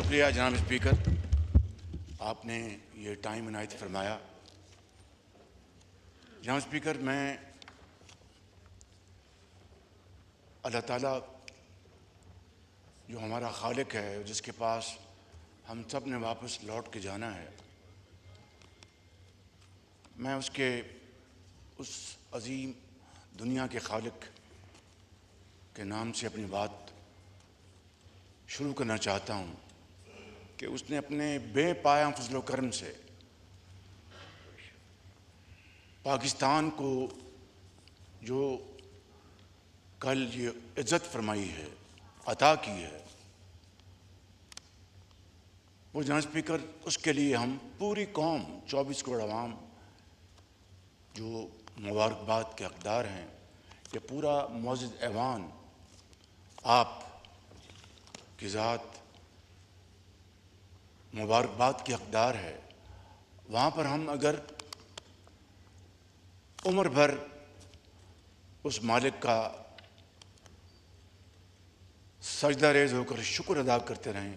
शुक्रिया जनाब स्पीकर, आपने ये टाइम इनायत फरमाया। जनाब स्पीकर, मैं अल्लाह ताला जो हमारा खालिक है, जिसके पास हम सब ने वापस लौट के जाना है, मैं उसके उस अजीम दुनिया के खालिक के नाम से अपनी बात शुरू करना चाहता हूँ कि उसने अपने बेपाया फजल करम से पाकिस्तान को जो कल ये इज़्ज़त फरमाई है, अता की है, वो जनाब स्पीकर उसके लिए हम पूरी कौम 24 करोड़ आवाम जो मुबारकबाद के हकदार हैं, ये पूरा मुअज़्ज़ज़ ऐवान आप की ज़ात मुबारकबाद के हकदार है। वहाँ पर हम अगर उम्र भर उस मालिक का सजदा रेज़ होकर शुक्र अदा करते रहें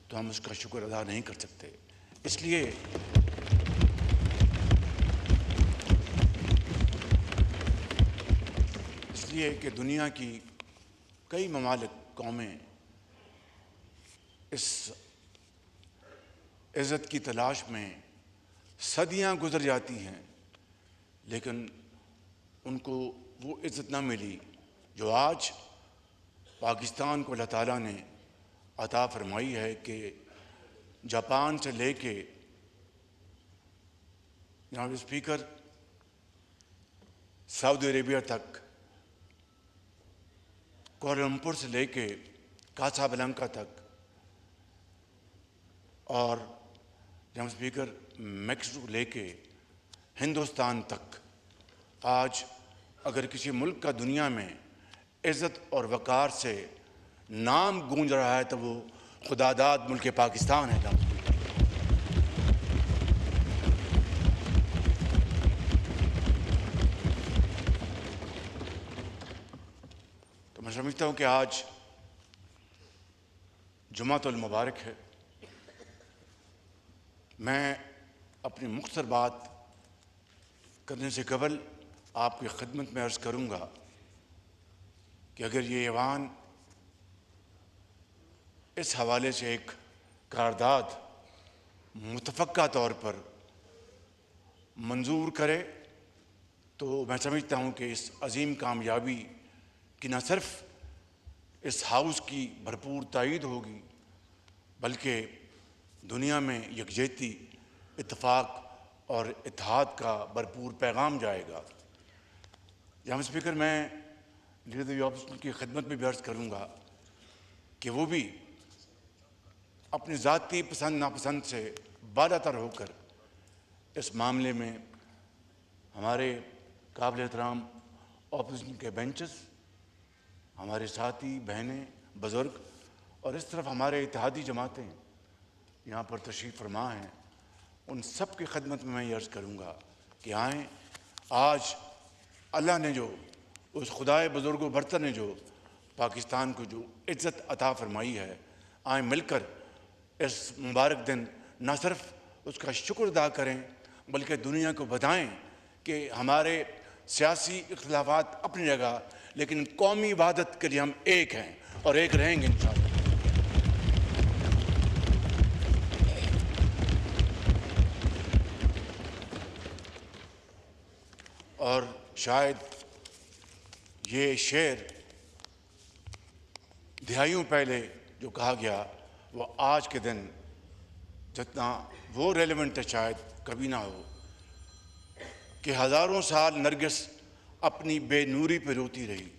तो हम उसका शुक्र अदा नहीं कर सकते। इसलिए कि दुनिया की कई ममालिक कौमें इस इज़्ज़त की तलाश में सदियां गुजर जाती हैं, लेकिन उनको वो इज़्ज़त ना मिली जो आज पाकिस्तान को अल्लाह ताला ने अता फरमाई है कि जापान से लेके जनाब स्पीकर सऊदी अरेबिया तक, कोलंपुर से लेके कासाब्लांका तक और जनाब स्पीकर मैक्सिको लेके हिंदुस्तान तक, आज अगर किसी मुल्क का दुनिया में इज़्ज़त और वक़ार से नाम गूंज रहा है तो वो खुदादाद मुल्क पाकिस्तान है। तो मैं समझता हूँ कि आज जुमातुल मुबारक है। मैं अपनी मुख्तसर बात करने से कबल आपकी खिदमत में अर्ज़ करूँगा कि अगर ये ऐवान इस हवाले से एक करारदाद मुतफ़क्का तौर पर मंजूर करे तो मैं समझता हूँ कि इस अजीम कामयाबी की न सिर्फ इस हाउस की भरपूर तायीद होगी, बल्कि दुनिया में यकजहती, इत्तेफाक और इत्तेहाद का भरपूर पैगाम जाएगा। जनाब स्पीकर, मैं लीडर ऑपोजिशन की खिदमत में भी अर्ज़ करूँगा कि वो भी अपनी ज़ाती पसंद नापसंद से बालातर होकर इस मामले में हमारे काबिल एहतराम ऑपोजिशन के बेंचेस, हमारे साथी बहनें, बुज़ुर्ग और इस तरफ हमारे इत्तेहादी जमातें यहाँ पर तशरीफ़ फरमा हैं, उन सब की खिदमत में मैं ये अर्ज़ करूँगा कि आएँ, आज अल्लाह ने जो उस खुदाए बुज़ुर्ग बरतर ने जो पाकिस्तान को जो इज़्ज़त अता फरमाई है, आएँ मिलकर इस मुबारक दिन न सिर्फ उसका शुक्र अदा करें बल्कि दुनिया को बताएं कि हमारे सियासी इख्तिलाफ़ात अपनी जगह, लेकिन कौमी वहादत के लिए हम एक हैं और एक रहेंगे इंशाअल्लाह। और शायद ये शेर दिहाइयों पहले जो कहा गया वो आज के दिन जितना वो रेलेवेंट है शायद कभी ना हो कि हज़ारों साल नरगिस अपनी बेनूरी पे रोती रही,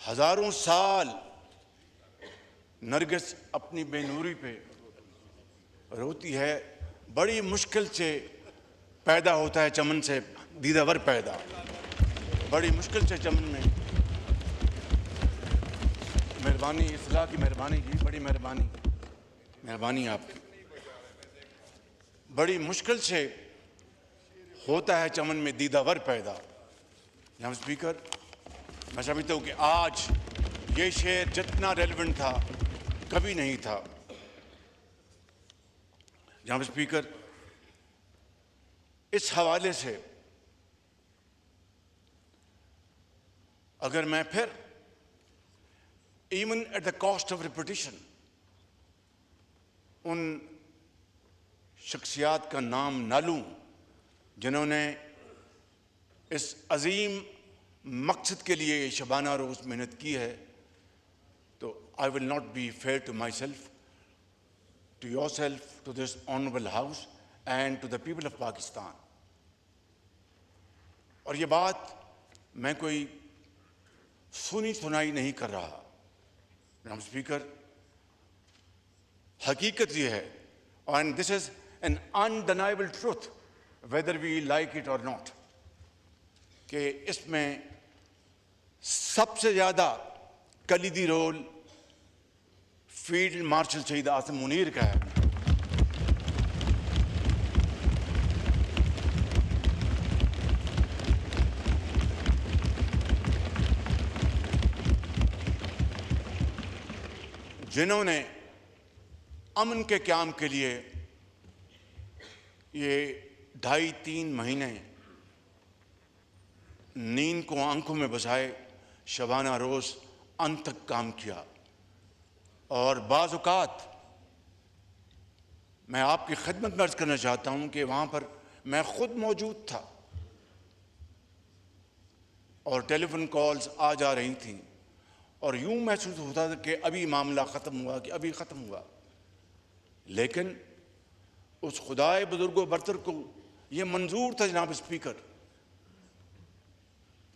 हज़ारों साल नरगिस अपनी बेनूरी पे रोती है। बड़ी मुश्किल से पैदा होता है चमन से दीदावर पैदा, बड़ी मुश्किल से चमन में। मेहरबानी, इस्लाह की मेहरबानी जी, बड़ी मेहरबानी आपकी। बड़ी मुश्किल से होता है चमन में दीदावर पैदा। जनाब स्पीकर, मैं समझता हूँ कि आज ये शेर जितना रेलेवेंट था कभी नहीं था। जनाब स्पीकर, इस हवाले से अगर मैं फिर even at the cost of repetition उन शख्सियात का नाम ना लूं जिन्होंने इस अजीम मकसद के लिए शबाना रोज़ मेहनत की है, तो I will not be fair to myself, to yourself, to this honourable house and to the people of Pakistan. और ये बात मैं कोई सुनी सुनाई नहीं कर रहा। जनाब स्पीकर, हकीकत ये है, and this is an undeniable truth whether we like it or not, कि इसमें सबसे ज़्यादा कलीदी रोल फील्ड मार्शल शहीद आसिम मुनीर का है। जिन्होंने अमन के क़याम के लिए ये 2.5-3 महीने नींद को आंखों में बसाए शबाना रोज़ अंत तक काम किया। और बाज़ औक़ात मैं आपकी खिदमत में अर्ज़ करना चाहता हूँ कि वहाँ पर मैं ख़ुद मौजूद था और टेलीफोन कॉल्स आ जा रही थीं और यूँ महसूस होता था कि अभी मामला ख़त्म हुआ, कि अभी ख़त्म हुआ। लेकिन उस खुदाए बुजुर्गो बरतर को ये मंजूर था जनाब स्पीकर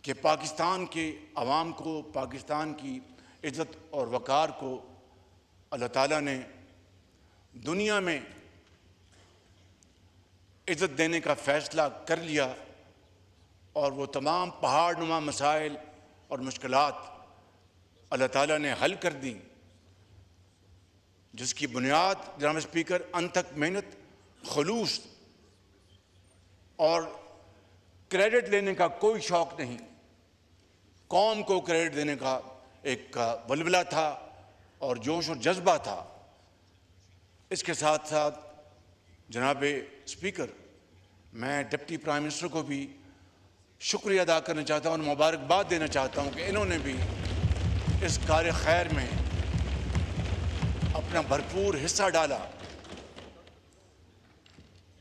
कि पाकिस्तान के अवाम को, पाकिस्तान की इज़्ज़त और वक़ार को अल्लाह ताला ने दुनिया में इज़्ज़त देने का फ़ैसला कर लिया और वो तमाम पहाड़ नुमा मसाइल और मुश्किलात अल्लाह ताला ने हल कर दी, जिसकी बुनियाद जनाब स्पीकर अंत तक मेहनत, खुलूस और क्रेडिट लेने का कोई शौक़ नहीं, कौम को क्रेडिट देने का एक वलवला था और जोश और जज्बा था। इसके साथ साथ जनाब स्पीकर, मैं डिप्टी प्राइम मिनिस्टर को भी शुक्रिया अदा करना चाहता हूँ और मुबारकबाद देना चाहता हूँ कि इन्होंने भी इस कार्य खैर में अपना भरपूर हिस्सा डाला।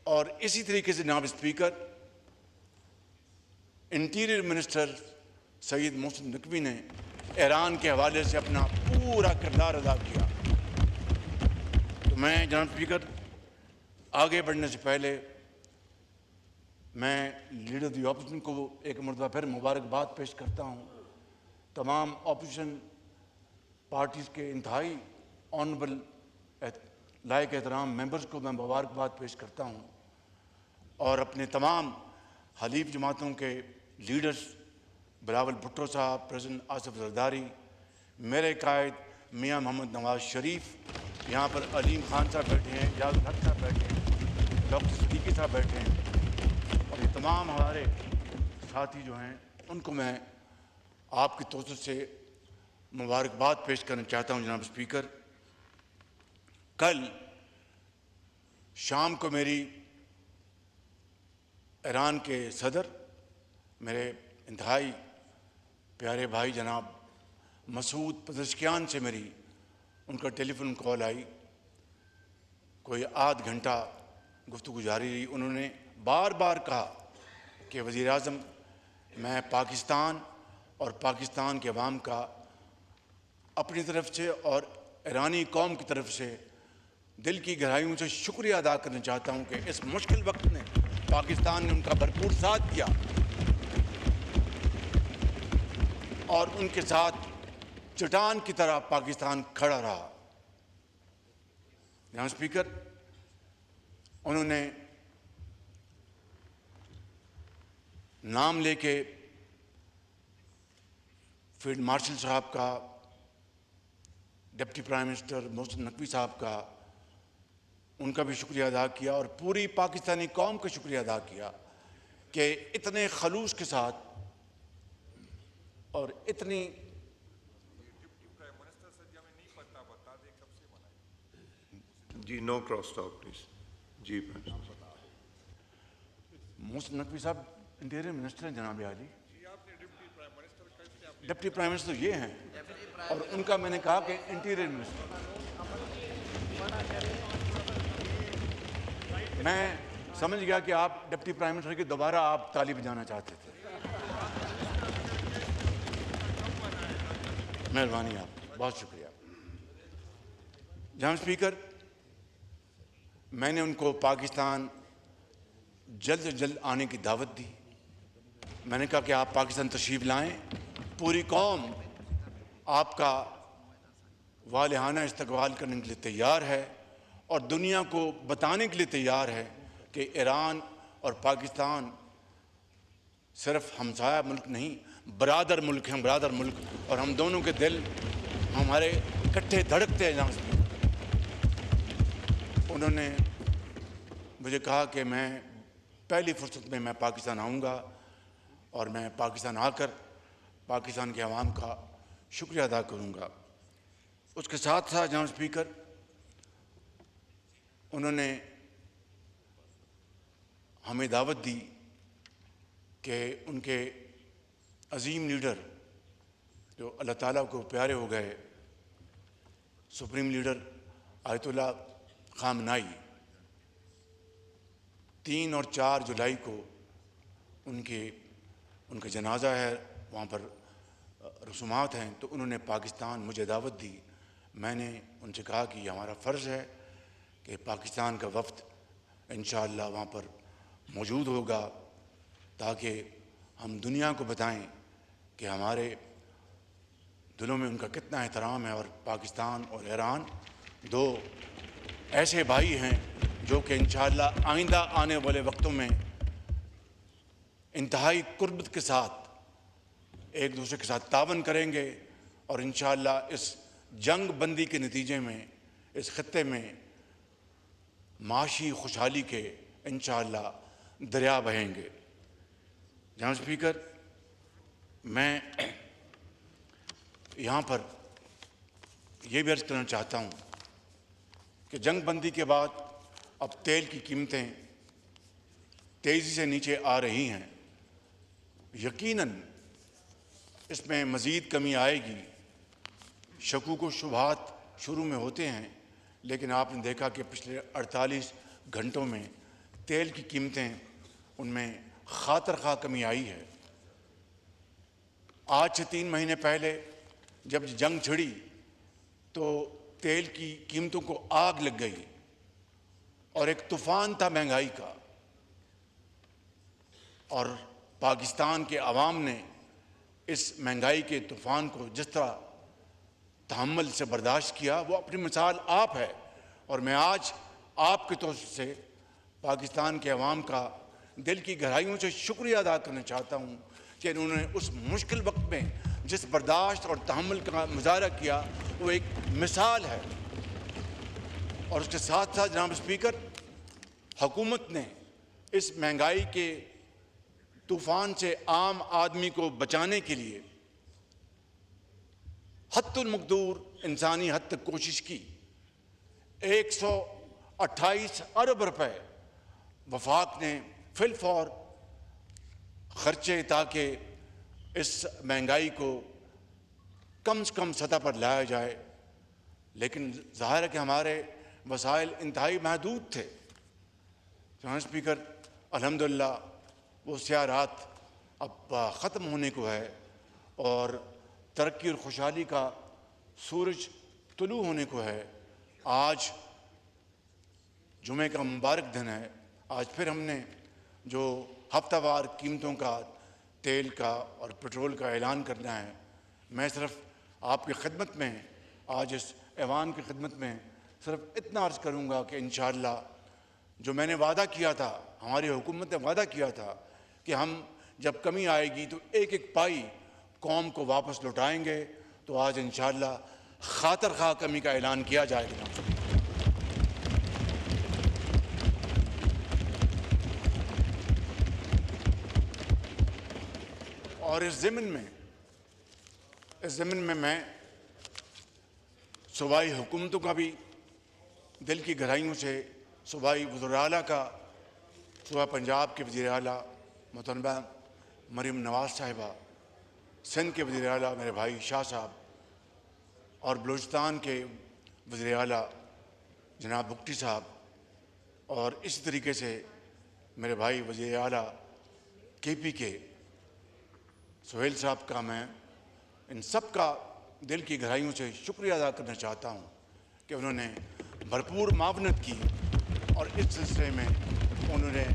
और इसी तरीके से जनाब speaker, interior minister Syed Mohsin Naqvi ने ईरान के हवाले से अपना पूरा किरदार अदा किया। तो मैं जनाब स्पीकर, आगे बढ़ने से पहले मैं लीडर दी ऑपोजिशन को एक मरतबा फिर मुबारकबाद पेश करता हूँ। तमाम ऑपोजिशन पार्टीज़ के इंतहाई ऑनरेबल लायक एहतराम मेंबर्स को मैं मुबारकबाद पेश करता हूँ और अपने तमाम हलीफ जमातों के लीडर्स, बिलावल भुट्टो साहब, प्रेसिडेंट आसिफ जरदारी, मेरे कायद मियाँ मोहम्मद नवाज शरीफ, यहाँ पर अलीम खान साहब बैठे हैं, याद हक साहब बैठे हैं, डॉक्टर सिद्दीकी साहब बैठे हैं और ये तमाम हमारे साथी जो हैं, उनको मैं आपकी तरफ से मुबारकबाद पेश करना चाहता हूँ। जनाब स्पीकर, कल शाम को मेरी ईरान के सदर, मेरे इंतहाई प्यारे भाई जनाब मसूद पज़ेश्कियान से मेरी उनका टेलीफोन कॉल आई। कोई आध घंटा गुफ्तगू जारी रही। उन्होंने बार बार कहा कि वज़ीर आज़म, मैं पाकिस्तान और पाकिस्तान के अवाम का अपनी तरफ से और ईरानी कौम की तरफ से दिल की गहराइयों से शुक्रिया अदा करना चाहता हूँ कि इस मुश्किल वक्त में पाकिस्तान ने उनका भरपूर साथ दिया और उनके साथ चट्टान की तरह पाकिस्तान खड़ा रहा। जनाब स्पीकर, उन्होंने नाम लेके फील्ड मार्शल साहब का, deputy prime minister Mohsin Naqvi साहब का, उनका भी शुक्रिया अदा किया और पूरी पाकिस्तानी कौम का शुक्रिया अदा किया कि इतने खलूस के साथ और इतनी जी नो क्रॉस टॉक प्लीज। जी मोहसिन नकवी साहब इंटीरियर मिनिस्टर हैं जनाब आली। डिप्टी प्राइम मिनिस्टर ये हैं और उनका मैंने कहा कि इंटीरियर मिनिस्टर। मैं समझ गया कि आप डिप्टी प्राइम मिनिस्टर की दोबारा आप ताली बजाना चाहते थे। मेहरबानी आप, बहुत शुक्रिया। जनाब स्पीकर, मैंने उनको पाकिस्तान जल्द से जल्द आने की दावत दी। मैंने कहा कि आप पाकिस्तान तशरीफ़ लाएं, पूरी कौम आपका वालिहाना इस्तकबाल करने के लिए तैयार है और दुनिया को बताने के लिए तैयार है कि ईरान और पाकिस्तान सिर्फ हमसाया मुल्क नहीं, बरादर मुल्क हैं, बरादर मुल्क, और हम दोनों के दिल हमारे इकट्ठे धड़कते हैं। जहाँ उन्होंने मुझे कहा कि मैं पहली फुर्सत में मैं पाकिस्तान आऊँगा और मैं पाकिस्तान आकर पाकिस्तान के अवाम का शुक्रिया अदा करूँगा। उसके साथ साथ जनाब स्पीकर, उन्होंने हमें दावत दी कि उनके अजीम लीडर जो अल्लाह ताला को प्यारे हो गए, सुप्रीम लीडर आयतुल्लाह खामनाई, 3 और 4 जुलाई को उनका जनाजा है, वहाँ पर रसूमात हैं। तो उन्होंने पाकिस्तान मुझे दावत दी। मैंने उनसे कहा कि यह हमारा फ़र्ज़ है कि पाकिस्तान का वफ़द इंशाअल्लाह वहाँ पर मौजूद होगा ताकि हम दुनिया को बताएं कि हमारे दिलों में उनका कितना एहतराम है। और पाकिस्तान और ईरान 2 ऐसे भाई हैं जो कि इंशाअल्लाह आइंदा आने वाले वक्तों में इंतहाई कुर्बत के साथ एक दूसरे के साथ तावन करेंगे और इंशाअल्लाह इस जंग बंदी के नतीजे में इस खत्ते में माशी खुशहाली के इंशाअल्लाह दरिया बहेंगे। जनाब स्पीकर, मैं यहाँ पर यह भी अर्ज़ करना चाहता हूँ कि जंग बंदी के बाद अब तेल की कीमतें तेज़ी से नीचे आ रही हैं। यकीनन इसमें मज़ीद कमी आएगी। शकूक व शुबहात शुरू में होते हैं, लेकिन आपने देखा कि पिछले 48 घंटों में तेल की कीमतें उनमें खातर खा कमी आई है। आज से 3 महीने पहले जब जंग छिड़ी तो तेल की कीमतों को आग लग गई और एक तूफ़ान था महंगाई का, और पाकिस्तान के अवाम ने इस महंगाई के तूफ़ान को जिस तरह तहम्मुल से बर्दाश्त किया, वो अपनी मिसाल आप है। और मैं आज आपके तौर से पाकिस्तान के अवाम का दिल की गहराइयों से शुक्रिया अदा करना चाहता हूँ कि उन्होंने उस मुश्किल वक्त में जिस बर्दाश्त और तहम्मुल का मुजाहरा किया वो एक मिसाल है। और उसके साथ साथ जनाब स्पीकर, हुकूमत ने इस महंगाई के तूफ़ान से आम आदमी को बचाने के लिए हद्दुल मक़दूर इंसानी हद तक कोशिश की। 128 अरब रुपए वफाक ने फिलफौर खर्चे ताकि इस महंगाई को कम से कम सतह पर लाया जाए, लेकिन ज़ाहिर है कि हमारे वसाइल इंतहाई महदूद थे। जनाब स्पीकर, अल्हम्दुलिल्लाह वो सियारात अब ख़त्म होने को है और तरक्की और खुशहाली का सूरज तुलू होने को है। आज जुमे का मुबारक दिन है। आज फिर हमने जो हफ्तावार कीमतों का तेल का और पेट्रोल का ऐलान करना है, मैं सिर्फ आपकी खिदमत में आज इस ऐवान की खिदमत में सिर्फ इतना अर्ज़ करूँगा कि इंशाअल्लाह जो मैंने वादा किया था, हमारी हुकूमत ने वादा किया था कि हम जब कमी आएगी तो एक एक पाई कौम को वापस लौटाएंगे, तो आज इंशाअल्लाह खातर खा कमी का ऐलान किया जाएगा। और इस ज़िम्न में मैं सूबाई हुकूमतों का भी दिल की गहराइयों से सूबाई वज़ीर आला का, सूबा पंजाब के वज़ीर आला मोहतरमा मरीम नवाज़ साहिबा, सिंध के वज़ीर आला मेरे भाई शाह साहब और बलूचिस्तान के वज़ीर आला जनाब बुगटी साहब, और इसी तरीके से मेरे भाई वज़ीर आला KP के सुहेल साहब का मैं इन सब का दिल की गहराइयों से शुक्रिया अदा करना चाहता हूँ कि उन्होंने भरपूर मावनत की और इस सिलसिले में उन्होंने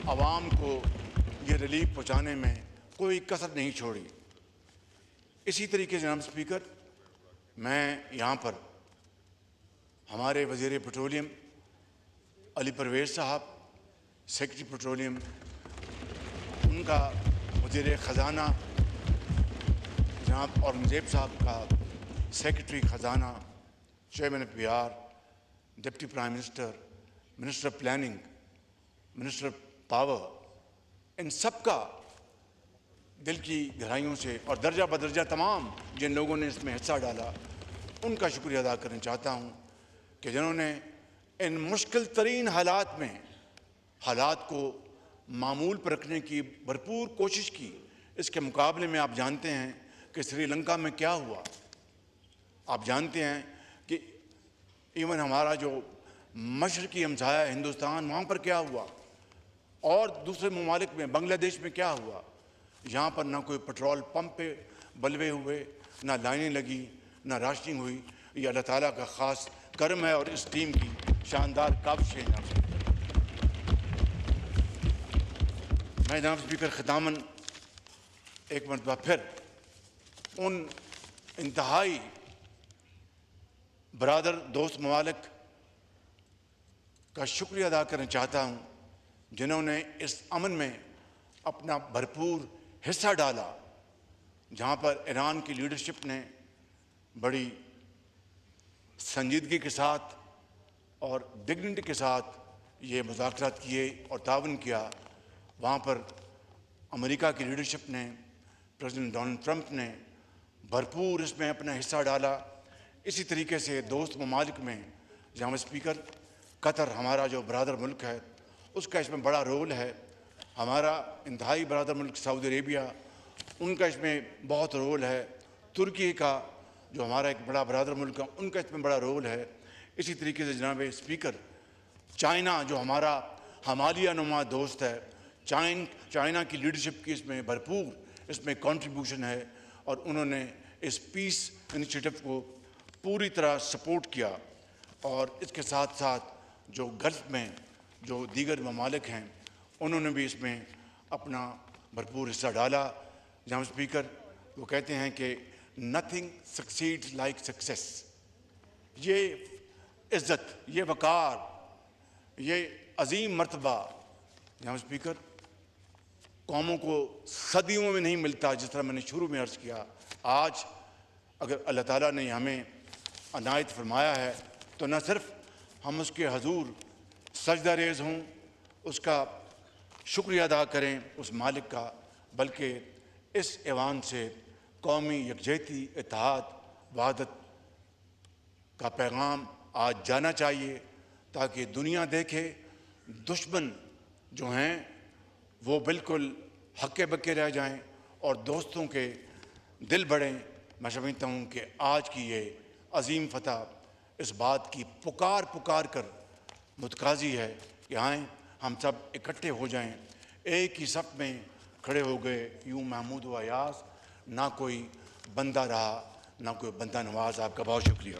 आवाम को ये रिलीफ पहुँचाने में कोई कसर नहीं छोड़ी। इसी तरीके से जनाब स्पीकर, मैं यहाँ पर हमारे वज़ीर पेट्रोलियम अली परवेज़ साहब, सेक्रेटरी पेट्रोलियम, उनका वज़ीर ख़जाना जनाब औरंगज़ेब साहब का, सेक्रेटरी ख़जाना, chairman of PR, deputy prime minister, minister of planning, minister power, इन सब का दिल की गहराइयों से और दर्जा बदर्जा तमाम जिन लोगों ने इसमें हिस्सा डाला उनका शुक्रिया अदा करना चाहता हूँ कि जिन्होंने इन मुश्किल तरीन हालात में हालात को मामूल पर रखने की भरपूर कोशिश की। इसके मुकाबले में आप जानते हैं कि श्रीलंका में क्या हुआ, आप जानते हैं कि इवन हमारा जो मशरकी हमसाया हिंदुस्तान, वहाँ पर क्या हुआ, और दूसरे ममालिक में बांग्लादेश में क्या हुआ। यहाँ पर ना कोई पेट्रोल पंप पे बलवे हुए, ना लाइनें लगी, ना राशनिंग हुई। ये अल्लाह ताला का ख़ास करम है और इस टीम की शानदार काविशें हैं। मैं जनाब स्पीकर ख़ितामन एक मरतबा फिर उन इंतहाई बरादर दोस्त ममालिक का शुक्रिया अदा करना चाहता हूँ जिन्होंने इस अमन में अपना भरपूर हिस्सा डाला, जहाँ पर ईरान की लीडरशिप ने बड़ी संजीदगी के साथ और डिग्निटी के साथ ये मुज़ाकरात किए और तावन किया। वहाँ पर अमेरिका की लीडरशिप ने, प्रेसिडेंट डोनाल्ड ट्रंप ने भरपूर इसमें अपना हिस्सा डाला। इसी तरीके से दोस्त ममालिक में जनाब स्पीकर कतर, हमारा जो बरादर मुल्क है, उसका इसमें बड़ा रोल है। हमारा इंतहाई बरादर मुल्क सऊदी अरेबिया, उनका इसमें बहुत रोल है। तुर्की का जो हमारा एक बड़ा बरादर मुल्क है, उनका इसमें बड़ा रोल है। इसी तरीके से जनाब स्पीकर चाइना, जो हमारा हमालिया नुमा दोस्त है, चाइना की लीडरशिप की इसमें भरपूर इसमें कंट्रीब्यूशन है और उन्होंने इस पीस इनिशिएटिव को पूरी तरह सपोर्ट किया। और इसके साथ साथ जो गल्फ़ में जो दीगर ममालिक हैं, उन्होंने भी इसमें अपना भरपूर हिस्सा डाला। जनाब स्पीकर, वो कहते हैं कि नथिंग सक्सीड्स लाइक सक्सेस। ये इज़्ज़त, ये वक़ार, ये अजीम मर्तबा जनाब स्पीकर कौमों को सदियों में नहीं मिलता। जिस तरह मैंने शुरू में अर्ज़ किया, आज अगर अल्लाह ताला ने हमें अनायत फरमाया है तो न सिर्फ़ हम उसके हजूर सजदा रेज़ हों, उसका शुक्रिया अदा करें उस मालिक का, बल्कि इस ऐवान से कौमी यकजहती, इत्तेहाद, वहादत का पैगाम आज जाना चाहिए ताकि दुनिया देखे दुश्मन जो हैं वो बिल्कुल हक्के बक्के रह जाएं और दोस्तों के दिल बढ़ें। मैं समझता हूँ कि आज की ये अजीम फतह इस बात की पुकार कर मुतकाज़ी है कि आएँ हम सब इकट्ठे हो जाएं, एक ही सफ़ में खड़े हो गए। यूँ महमूद व अयास, ना कोई बंदा रहा ना कोई बंदा नवाज। आपका बहुत शुक्रिया।